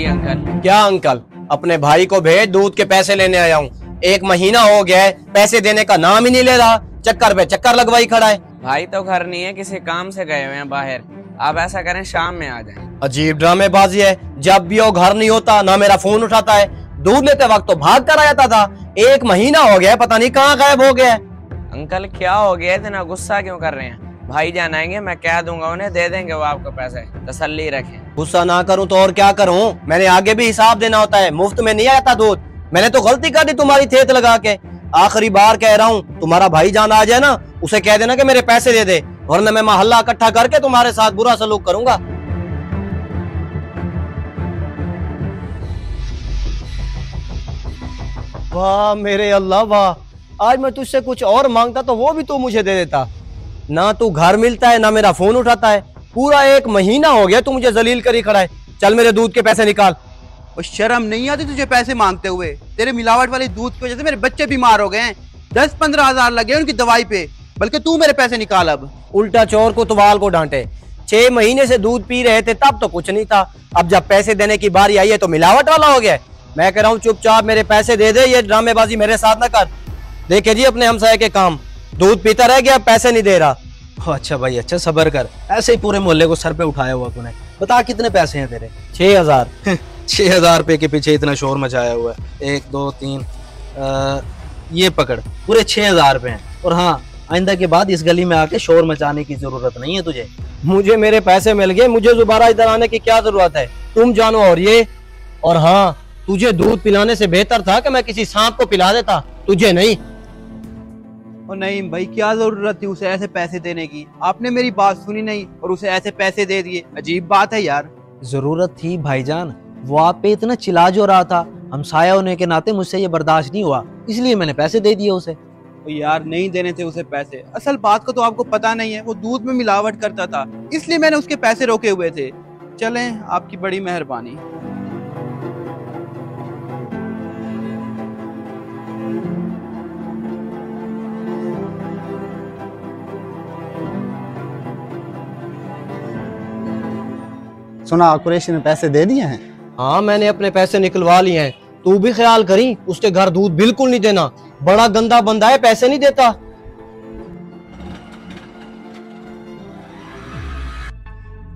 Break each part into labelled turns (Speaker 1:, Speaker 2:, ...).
Speaker 1: जी uncle.
Speaker 2: क्या uncle? अपने भाई को भेज, दूध के पैसे लेने आया हूँ। 1 महीना हो गया है, पैसे देने का नाम ही नहीं ले रहा। चक्कर पे चक्कर लगवाई खड़ा है।
Speaker 1: भाई तो घर नहीं है, किसी काम से गए हुए हैं बाहर। आप ऐसा करें शाम में आ जाएं।
Speaker 2: अजीब ड्रामेबाजी है। जब भी वो घर नहीं होता ना मेरा फोन उठाता है। दूध लेते वक्त तो भाग कर आ जाता था। 1 महीना हो गया है, पता नहीं कहाँ गायब हो गया है।
Speaker 1: अंकल क्या हो गया, इतना गुस्सा क्यों कर रहे हैं? भाई जान आएंगे, मैं कह दूंगा उन्हें, दे देंगे वो आपको पैसे। तसल्ली रखें।
Speaker 2: गुस्सा ना करूं तो और क्या करूं? मैंने आगे भी हिसाब देना होता है, मुफ्त में नहीं आता दूध। मैंने तो गलती कर दी तुम्हारी थेत लगा के। आखिरी बार कह रहा हूँ, तुम्हारा भाई जान आ जाए ना, उसे कह देना कि मेरे पैसे दे दे, वरना मैं मोहल्ला इकट्ठा करके तुम्हारे साथ बुरा सलूक करूंगा। वाह मेरे अल्लाह वाह, आज मैं तुझसे कुछ और मांगता तो वो भी तू मुझे दे देता। ना तू घर मिलता है ना मेरा फोन उठाता है। पूरा 1 महीना हो गया तू मुझे जलील करी खड़ा है। चल मेरे दूध के पैसे निकाल।
Speaker 3: और शर्म नहीं आती तुझे पैसे मांगते हुए? तेरे मिलावट वाले दूध की वजह से मेरे बच्चे बीमार हो गए हैं। 10-15 हजार लगे उनकी दवाई पे, बल्कि तू मेरे पैसे निकाल। अब
Speaker 2: उल्टा चोर को तुवाल को डांटे। 6 महीने से दूध पी रहे थे तब तो कुछ नहीं था, अब जब पैसे देने की बारी आई है तो मिलावट वाला हो गया। मैं कह रहा हूँ चुपचाप मेरे पैसे दे दे, ये ड्रामेबाजी मेरे साथ ना कर। देखे जी अपने हमसाये के काम, दूध पीता रह गया, पैसे नहीं दे रहा।
Speaker 4: अच्छा भाई अच्छा, सब्र कर। ऐसे ही पूरे मोहल्ले को सर पे उठाया हुआ तूने। बता कितने पैसे हैं तेरे?
Speaker 2: 6000।
Speaker 4: 6000 रुपए के पीछे इतना शोर मचाया हुआ है। 1 2 3 ये पकड़, पूरे 6000 रुपए हैं। और हाँ, आइंदा के बाद इस गली में आके शोर मचाने की जरूरत नहीं है तुझे।
Speaker 2: मुझे मेरे पैसे मिल गए, मुझे दोबारा इधर आने की क्या जरूरत है? तुम जानो और ये। और हाँ, तुझे दूध पिलाने से बेहतर था कि मैं किसी सांप को पिला देता, तुझे नहीं।
Speaker 3: और नहीं भाई, क्या जरूरत थी उसे ऐसे पैसे देने की? आपने मेरी बात सुनी नहीं और उसे ऐसे पैसे दे दिए। अजीब बात है यार।
Speaker 4: जरूरत थी भाईजान, वो आप पे इतना चिल्ला जो रहा था, हमसाया होने के नाते मुझसे ये बर्दाश्त नहीं हुआ, इसलिए मैंने पैसे दे दिए उसे।
Speaker 3: तो यार नहीं देने थे उसे पैसे। असल बात को तो आपको पता नहीं है, वो दूध में मिलावट करता था, इसलिए मैंने उसके पैसे रोके हुए थे। चलें, आपकी बड़ी मेहरबानी।
Speaker 5: सुना कुरैशी ने पैसे दे दिए हैं?
Speaker 2: हाँ मैंने अपने पैसे निकलवा लिए हैं। तू भी ख्याल करी, उसके घर दूध बिल्कुल नहीं देना, बड़ा गंदा बंदा है, पैसे नहीं देता।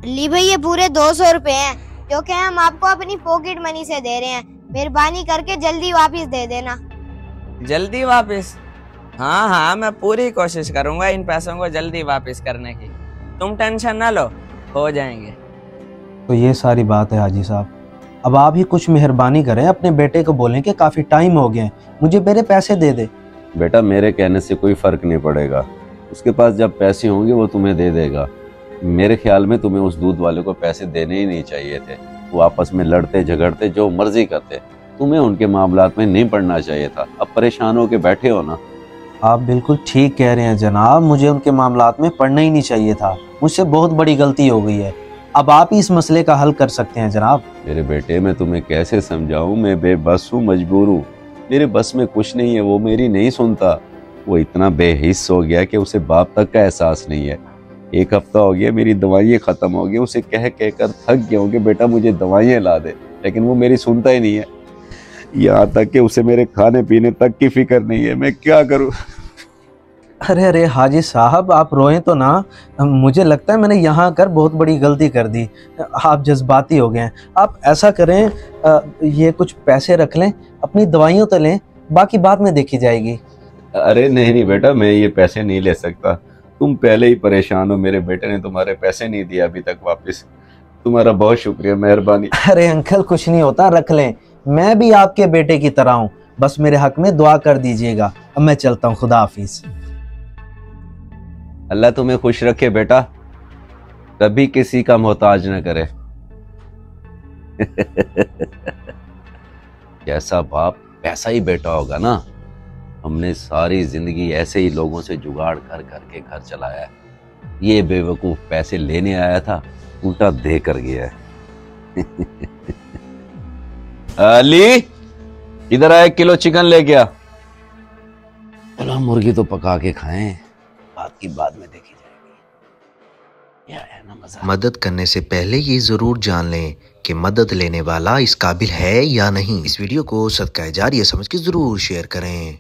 Speaker 6: ली भाई, ये पूरे 200 रुपए हैं, जो कि हम आपको अपनी पॉकेट मनी से दे रहे हैं। मेहरबानी करके जल्दी वापस दे देना।
Speaker 1: जल्दी वापस? हाँ हाँ, मैं पूरी कोशिश करूंगा इन पैसों को जल्दी वापस करने की। तुम टेंशन ना लो, हो जाएंगे।
Speaker 4: तो ये सारी बात है हाजी साहब, अब आप ही कुछ मेहरबानी करें, अपने बेटे को बोलें कि काफ़ी टाइम हो गया है, मुझे मेरे पैसे दे दे।
Speaker 7: बेटा मेरे कहने से कोई फ़र्क नहीं पड़ेगा, उसके पास जब पैसे होंगे वो तुम्हें दे देगा। मेरे ख्याल में तुम्हें उस दूध वाले को पैसे देने ही नहीं चाहिए थे। वो आपस में लड़ते झगड़ते जो मर्जी करते, तुम्हें उनके मामलात में नहीं पड़ना चाहिए था। अब परेशान होके बैठे हो ना।
Speaker 4: आप बिल्कुल ठीक कह रहे हैं जनाब, मुझे उनके मामलात में पड़ना ही नहीं चाहिए था, मुझसे बहुत बड़ी गलती हो गई है। अब आप ही इस मसले का हल कर सकते हैं जनाब।
Speaker 7: मेरे बेटे, मैं तुम्हें कैसे समझाऊं, मैं बेबस हूँ, मजबूर हूँ, मेरे बस में कुछ नहीं है। वो मेरी नहीं सुनता, वो इतना बेहिस हो गया कि उसे बाप तक का एहसास नहीं है। 1 हफ्ता हो गया, मेरी दवाइयाँ ख़त्म हो गई, उसे कह कह कर थक गया हूँ कि बेटा मुझे दवाइयाँ ला दे, लेकिन वो मेरी सुनता ही नहीं है। यहाँ तक कि उसे मेरे खाने पीने तक की फिक्र नहीं है। मैं क्या करूँ?
Speaker 4: अरे अरे हाजी साहब, आप रोएं तो ना, मुझे लगता है मैंने यहाँ आकर बहुत बड़ी गलती कर दी, आप जज्बाती हो गए हैं। आप ऐसा करें, ये कुछ पैसे रख लें, अपनी दवाइयों तो लें, बाकी बाद में देखी जाएगी।
Speaker 7: अरे नहीं नहीं बेटा, मैं ये पैसे नहीं ले सकता। तुम पहले ही परेशान हो, मेरे बेटे ने तुम्हारे पैसे नहीं दिए अभी तक वापस। तुम्हारा बहुत शुक्रिया, मेहरबानी।
Speaker 4: अरे अंकल कुछ नहीं होता, रख लें, मैं भी आपके बेटे की तरह हूँ, बस मेरे हक में दुआ कर दीजिएगा। अब मैं चलता हूँ, खुदा हाफिज।
Speaker 7: अल्लाह तुम्हें खुश रखे बेटा, कभी किसी का मोहताज न करे। जैसा बाप वैसा ही बेटा होगा ना। हमने सारी जिंदगी ऐसे ही लोगों से जुगाड़ कर करके घर चलाया है। ये बेवकूफ पैसे लेने आया था, उल्टा दे कर गया है। अली इधर आया, 1 किलो चिकन ले गया। चलो मुर्गी तो पका के खाएं, बात की बाद में देखी जाएगी।
Speaker 8: मदद करने से पहले ये जरूर जान लें कि मदद लेने वाला इस काबिल है या नहीं। इस वीडियो को सदका जारिया समझ के जरूर शेयर करें।